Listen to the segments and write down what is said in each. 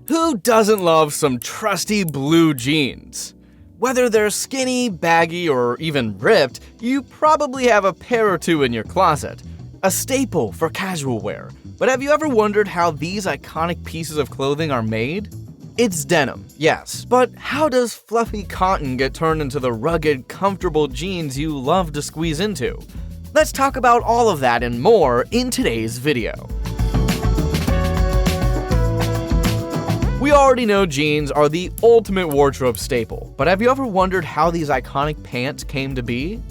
Who doesn't love some trusty blue jeans? Whether they're skinny, baggy, or even ripped, you probably have a pair or two in your closet. A staple for casual wear. But have you ever wondered how these iconic pieces of clothing are made? It's denim, yes, but how does fluffy cotton get turned into the rugged, comfortable jeans you love to squeeze into? Let's talk about all of that and more in today's video. We already know jeans are the ultimate wardrobe staple, but have you ever wondered how these iconic pants came to be?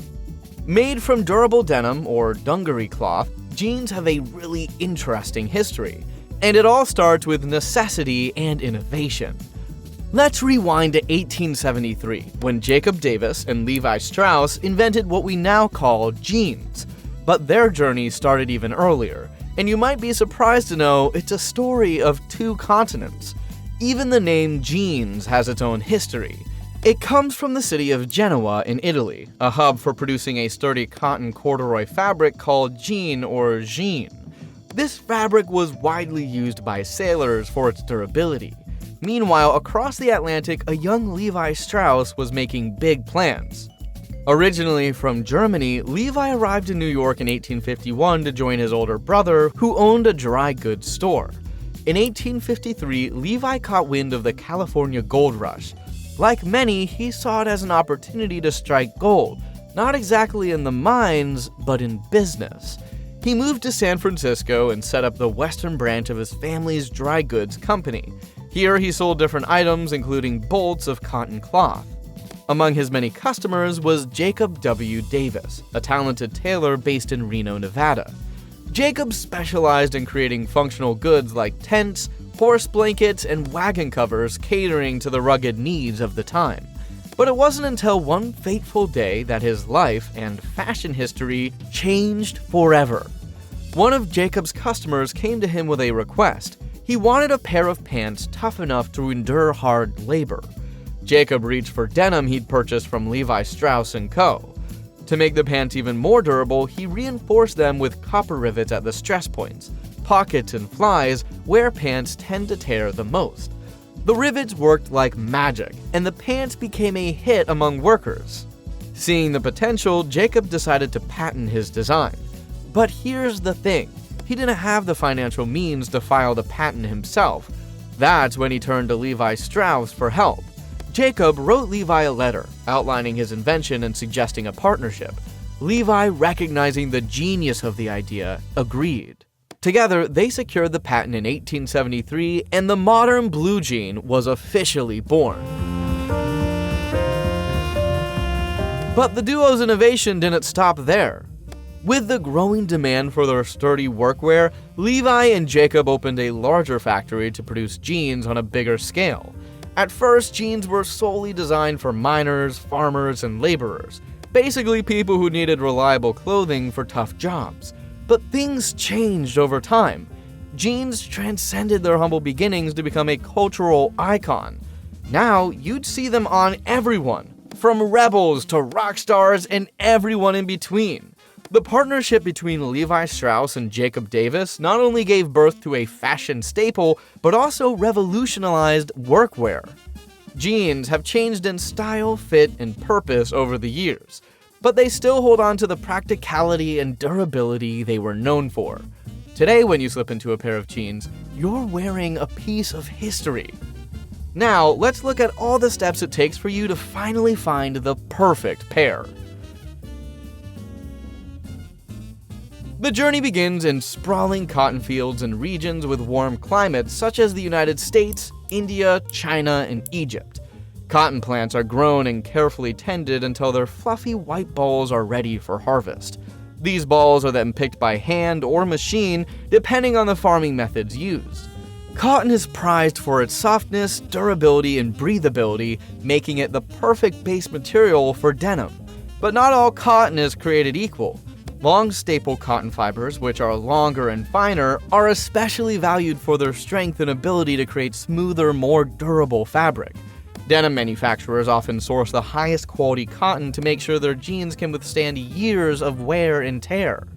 Made from durable denim or dungaree cloth, jeans have a really interesting history, and it all starts with necessity and innovation. Let's rewind to 1873, when Jacob Davis and Levi Strauss invented what we now call jeans. But their journey started even earlier, and you might be surprised to know it's a story of two continents. Even the name jeans has its own history. It comes from the city of Genoa in Italy, a hub for producing a sturdy cotton corduroy fabric called jean or jean. This fabric was widely used by sailors for its durability. Meanwhile, across the Atlantic, a young Levi Strauss was making big plans. Originally from Germany, Levi arrived in New York in 1851 to join his older brother, who owned a dry goods store. In 1853, Levi caught wind of the California gold rush. Like many, he saw it as an opportunity to strike gold, not exactly in the mines, but in business. He moved to San Francisco and set up the western branch of his family's dry goods company. Here, he sold different items, including bolts of cotton cloth. Among his many customers was Jacob W. Davis, a talented tailor based in Reno, Nevada. Jacob specialized in creating functional goods like tents, horse blankets, and wagon covers catering to the rugged needs of the time. But it wasn't until one fateful day that his life and fashion history changed forever. One of Jacob's customers came to him with a request. He wanted a pair of pants tough enough to endure hard labor. Jacob reached for denim he'd purchased from Levi Strauss & Co. To make the pants even more durable, he reinforced them with copper rivets at the stress points, pockets, and flies where pants tend to tear the most. The rivets worked like magic, and the pants became a hit among workers. Seeing the potential, Jacob decided to patent his design. But here's the thing, he didn't have the financial means to file the patent himself. That's when he turned to Levi Strauss for help. Jacob wrote Levi a letter, outlining his invention and suggesting a partnership. Levi, recognizing the genius of the idea, agreed. Together, they secured the patent in 1873, and the modern blue jean was officially born. But the duo's innovation didn't stop there. With the growing demand for their sturdy workwear, Levi and Jacob opened a larger factory to produce jeans on a bigger scale. At first, jeans were solely designed for miners, farmers, and laborers, basically people who needed reliable clothing for tough jobs. But things changed over time. Jeans transcended their humble beginnings to become a cultural icon. Now, you'd see them on everyone, from rebels to rock stars and everyone in between. The partnership between Levi Strauss and Jacob Davis not only gave birth to a fashion staple, but also revolutionized workwear. Jeans have changed in style, fit, and purpose over the years, but they still hold on to the practicality and durability they were known for. Today, when you slip into a pair of jeans, you're wearing a piece of history. Now, let's look at all the steps it takes for you to finally find the perfect pair. The journey begins in sprawling cotton fields in regions with warm climates such as the United States, India, China, and Egypt. Cotton plants are grown and carefully tended until their fluffy white balls are ready for harvest. These balls are then picked by hand or machine, depending on the farming methods used. Cotton is prized for its softness, durability, and breathability, making it the perfect base material for denim. But not all cotton is created equal. Long staple cotton fibers, which are longer and finer, are especially valued for their strength and ability to create smoother, more durable fabric. Denim manufacturers often source the highest quality cotton to make sure their jeans can withstand years of wear and tear.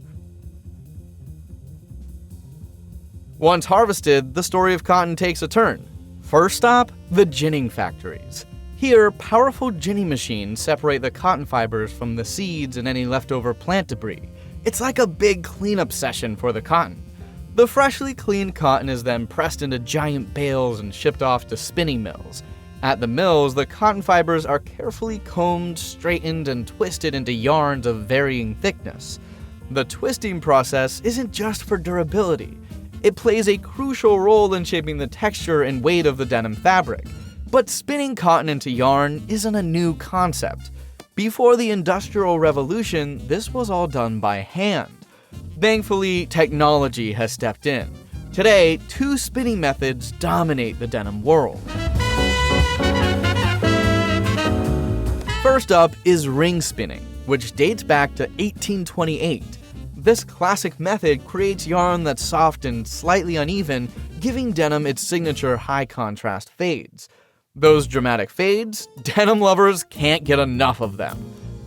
Once harvested, the story of cotton takes a turn. First stop, the ginning factories. Here, powerful ginning machines separate the cotton fibers from the seeds and any leftover plant debris. It's like a big cleanup session for the cotton. The freshly cleaned cotton is then pressed into giant bales and shipped off to spinning mills. At the mills, the cotton fibers are carefully combed, straightened, and twisted into yarns of varying thickness. The twisting process isn't just for durability. It plays a crucial role in shaping the texture and weight of the denim fabric. But spinning cotton into yarn isn't a new concept. Before the Industrial Revolution, this was all done by hand. Thankfully, technology has stepped in. Today, two spinning methods dominate the denim world. First up is ring spinning, which dates back to 1828. This classic method creates yarn that's soft and slightly uneven, giving denim its signature high-contrast fades. Those dramatic fades, denim lovers can't get enough of them.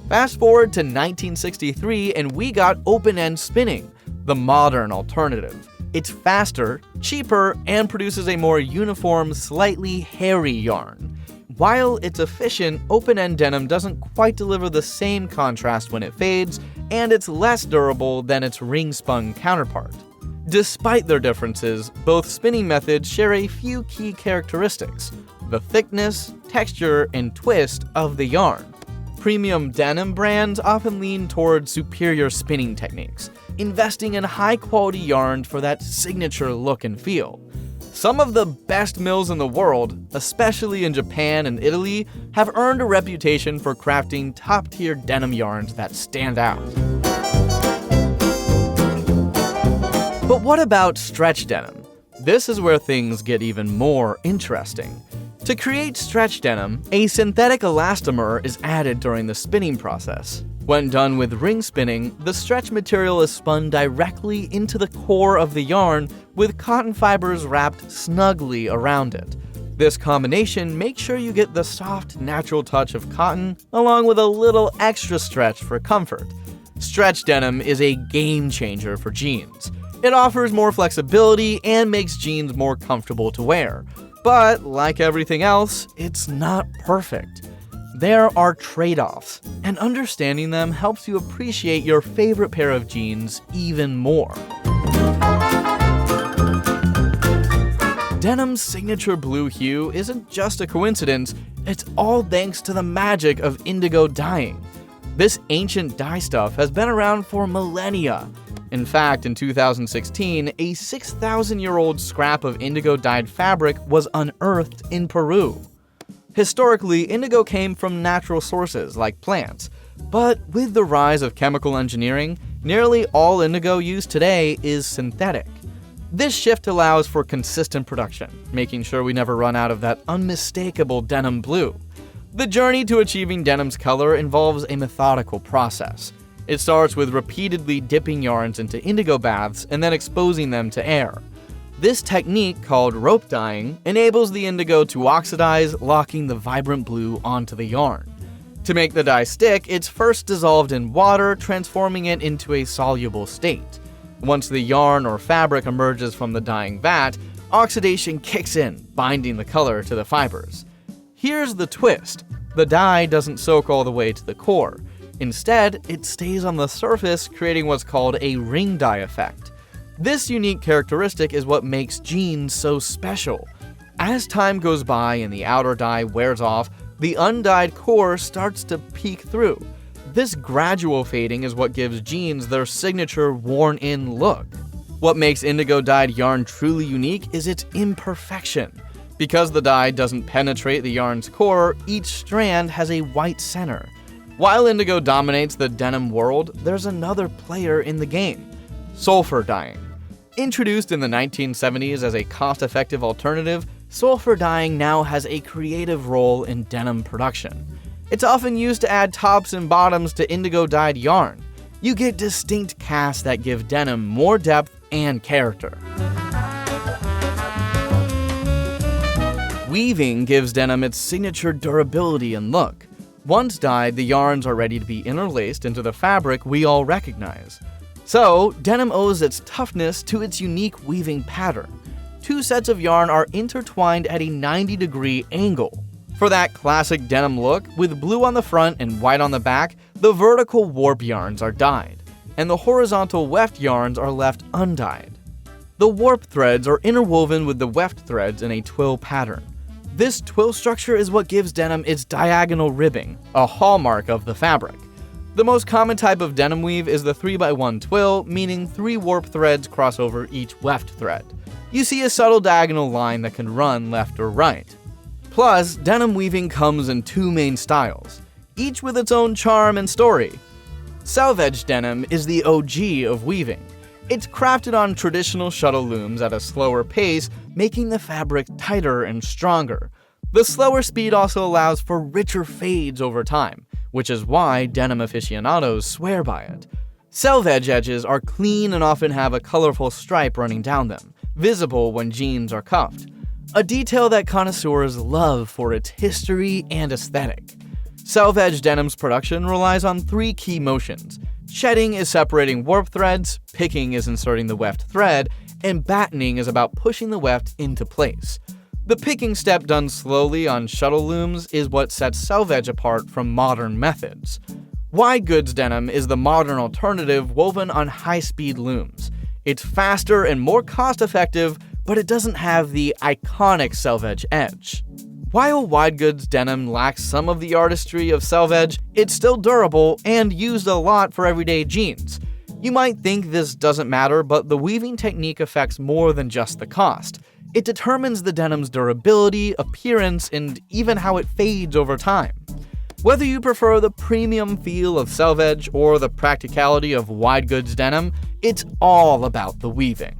Fast forward to 1963 and we got open-end spinning, the modern alternative. It's faster, cheaper, and produces a more uniform, slightly hairy yarn. While it's efficient, open-end denim doesn't quite deliver the same contrast when it fades, and it's less durable than its ring-spun counterpart. Despite their differences, both spinning methods share a few key characteristics: the thickness, texture, and twist of the yarn. Premium denim brands often lean towards superior spinning techniques, investing in high-quality yarns for that signature look and feel. Some of the best mills in the world, especially in Japan and Italy, have earned a reputation for crafting top-tier denim yarns that stand out. But what about stretch denim? This is where things get even more interesting. To create stretch denim, a synthetic elastomer is added during the spinning process. When done with ring spinning, the stretch material is spun directly into the core of the yarn with cotton fibers wrapped snugly around it. This combination makes sure you get the soft, natural touch of cotton along with a little extra stretch for comfort. Stretch denim is a game changer for jeans. It offers more flexibility and makes jeans more comfortable to wear. But like everything else, it's not perfect. There are trade-offs, and understanding them helps you appreciate your favorite pair of jeans even more. Denim's signature blue hue isn't just a coincidence, it's all thanks to the magic of indigo dyeing. This ancient dye stuff has been around for millennia. In fact, in 2016, a 6,000-year-old scrap of indigo-dyed fabric was unearthed in Peru. Historically, indigo came from natural sources like plants, but with the rise of chemical engineering, nearly all indigo used today is synthetic. This shift allows for consistent production, making sure we never run out of that unmistakable denim blue. The journey to achieving denim's color involves a methodical process. It starts with repeatedly dipping yarns into indigo baths and then exposing them to air. This technique, called rope dyeing, enables the indigo to oxidize, locking the vibrant blue onto the yarn. To make the dye stick, it's first dissolved in water, transforming it into a soluble state. Once the yarn or fabric emerges from the dyeing vat, oxidation kicks in, binding the color to the fibers. Here's the twist: the dye doesn't soak all the way to the core. Instead, it stays on the surface, creating what's called a ring dye effect. This unique characteristic is what makes jeans so special. As time goes by and the outer dye wears off, the undyed core starts to peek through. This gradual fading is what gives jeans their signature worn-in look. What makes indigo-dyed yarn truly unique is its imperfection. Because the dye doesn't penetrate the yarn's core, each strand has a white center. While indigo dominates the denim world, there's another player in the game: sulfur dyeing. Introduced in the 1970s as a cost-effective alternative, sulfur dyeing now has a creative role in denim production. It's often used to add tops and bottoms to indigo-dyed yarn. You get distinct casts that give denim more depth and character. Weaving gives denim its signature durability and look. Once dyed, the yarns are ready to be interlaced into the fabric we all recognize. So, denim owes its toughness to its unique weaving pattern. two sets of yarn are intertwined at a 90-degree angle. For that classic denim look, with blue on the front and white on the back, the vertical warp yarns are dyed, and the horizontal weft yarns are left undyed. The warp threads are interwoven with the weft threads in a twill pattern. This twill structure is what gives denim its diagonal ribbing, a hallmark of the fabric. The most common type of denim weave is the 3x1 twill, meaning 3 warp threads cross over each weft thread. You see a subtle diagonal line that can run left or right. Plus, denim weaving comes in 2 main styles, each with its own charm and story. Selvedge denim is the OG of weaving. It's crafted on traditional shuttle looms at a slower pace, making the fabric tighter and stronger. The slower speed also allows for richer fades over time, which is why denim aficionados swear by it. Selvedge edges are clean and often have a colorful stripe running down them, visible when jeans are cuffed. A detail that connoisseurs love for its history and aesthetic. Selvedge denim's production relies on 3 key motions. Shedding is separating warp threads, picking is inserting the weft thread, and battening is about pushing the weft into place. The picking step done slowly on shuttle looms is what sets selvedge apart from modern methods. Wide goods denim is the modern alternative woven on high-speed looms. It's faster and more cost-effective, but it doesn't have the iconic selvedge edge. While wide goods denim lacks some of the artistry of selvedge, it's still durable and used a lot for everyday jeans. You might think this doesn't matter, but the weaving technique affects more than just the cost. It determines the denim's durability, appearance, and even how it fades over time. Whether you prefer the premium feel of selvedge or the practicality of wide goods denim, it's all about the weaving.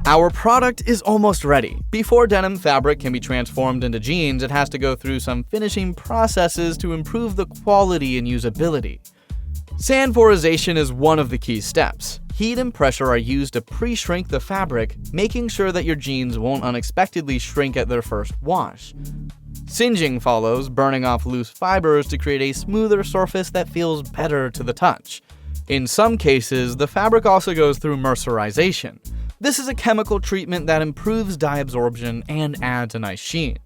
Our product is almost ready. Before denim fabric can be transformed into jeans, it has to go through some finishing processes to improve the quality and usability. Sandforization is one of the key steps. Heat and pressure are used to pre-shrink the fabric, making sure that your jeans won't unexpectedly shrink at their first wash. Singeing follows, burning off loose fibers to create a smoother surface that feels better to the touch. In some cases, the fabric also goes through mercerization. This is a chemical treatment that improves dye absorption and adds a nice sheen.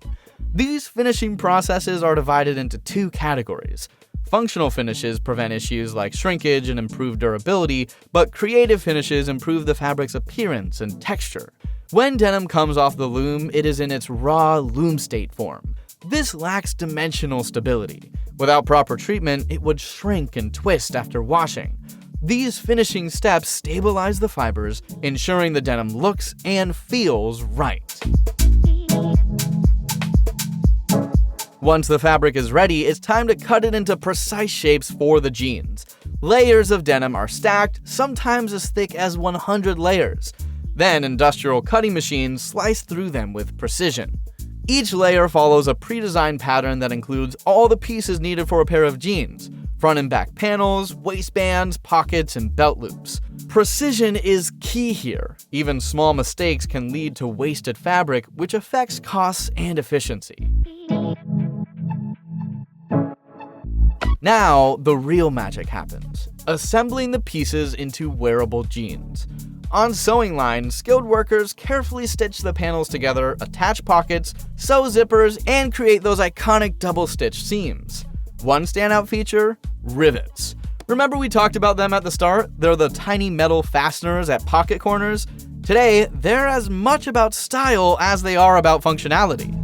These finishing processes are divided into 2 categories. Functional finishes prevent issues like shrinkage and improve durability, but creative finishes improve the fabric's appearance and texture. When denim comes off the loom, it is in its raw loom state form. This lacks dimensional stability. Without proper treatment, it would shrink and twist after washing. These finishing steps stabilize the fibers, ensuring the denim looks and feels right. Once the fabric is ready, it's time to cut it into precise shapes for the jeans. Layers of denim are stacked, sometimes as thick as 100 layers. Then industrial cutting machines slice through them with precision. Each layer follows a pre-designed pattern that includes all the pieces needed for a pair of jeans: front and back panels, waistbands, pockets, and belt loops. Precision is key here. Even small mistakes can lead to wasted fabric, which affects costs and efficiency. Now, the real magic happens: assembling the pieces into wearable jeans. On sewing lines, skilled workers carefully stitch the panels together, attach pockets, sew zippers, and create those iconic double-stitch seams. One standout feature: rivets. Remember we talked about them at the start? They're the tiny metal fasteners at pocket corners. Today, they're as much about style as they are about functionality.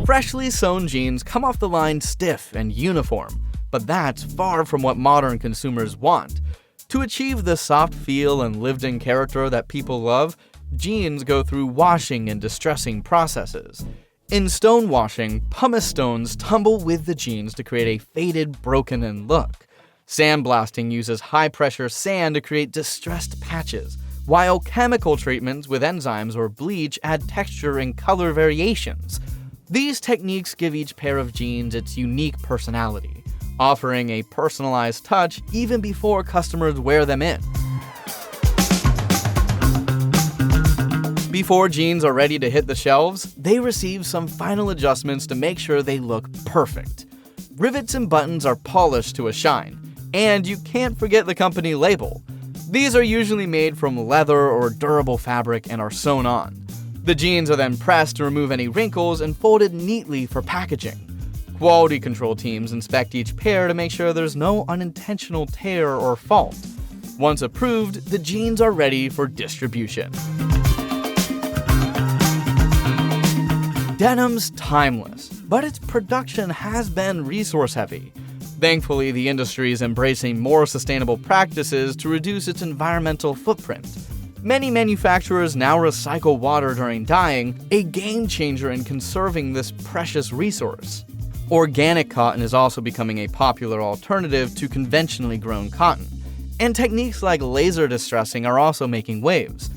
Freshly sewn jeans come off the line stiff and uniform, but that's far from what modern consumers want. To achieve the soft feel and lived-in character that people love, jeans go through washing and distressing processes. In stone washing, pumice stones tumble with the jeans to create a faded, broken-in look. Sandblasting uses high-pressure sand to create distressed patches, while chemical treatments with enzymes or bleach add texture and color variations. These techniques give each pair of jeans its unique personality, offering a personalized touch even before customers wear them in. Before jeans are ready to hit the shelves, they receive some final adjustments to make sure they look perfect. Rivets and buttons are polished to a shine. And you can't forget the company label. These are usually made from leather or durable fabric and are sewn on. The jeans are then pressed to remove any wrinkles and folded neatly for packaging. Quality control teams inspect each pair to make sure there's no unintentional tear or fault. Once approved, the jeans are ready for distribution. Denim's timeless, but its production has been resource-heavy. Thankfully, the industry is embracing more sustainable practices to reduce its environmental footprint. Many manufacturers now recycle water during dyeing, a game-changer in conserving this precious resource. Organic cotton is also becoming a popular alternative to conventionally grown cotton, and techniques like laser distressing are also making waves.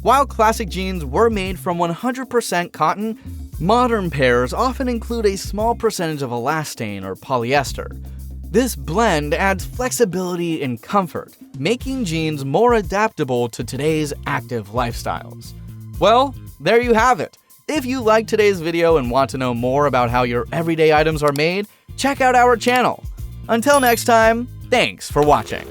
While classic jeans were made from 100% cotton, modern pairs often include a small percentage of elastane or polyester. This blend adds flexibility and comfort, making jeans more adaptable to today's active lifestyles. Well, there you have it. If you liked today's video and want to know more about how your everyday items are made, check out our channel. Until next time, thanks for watching.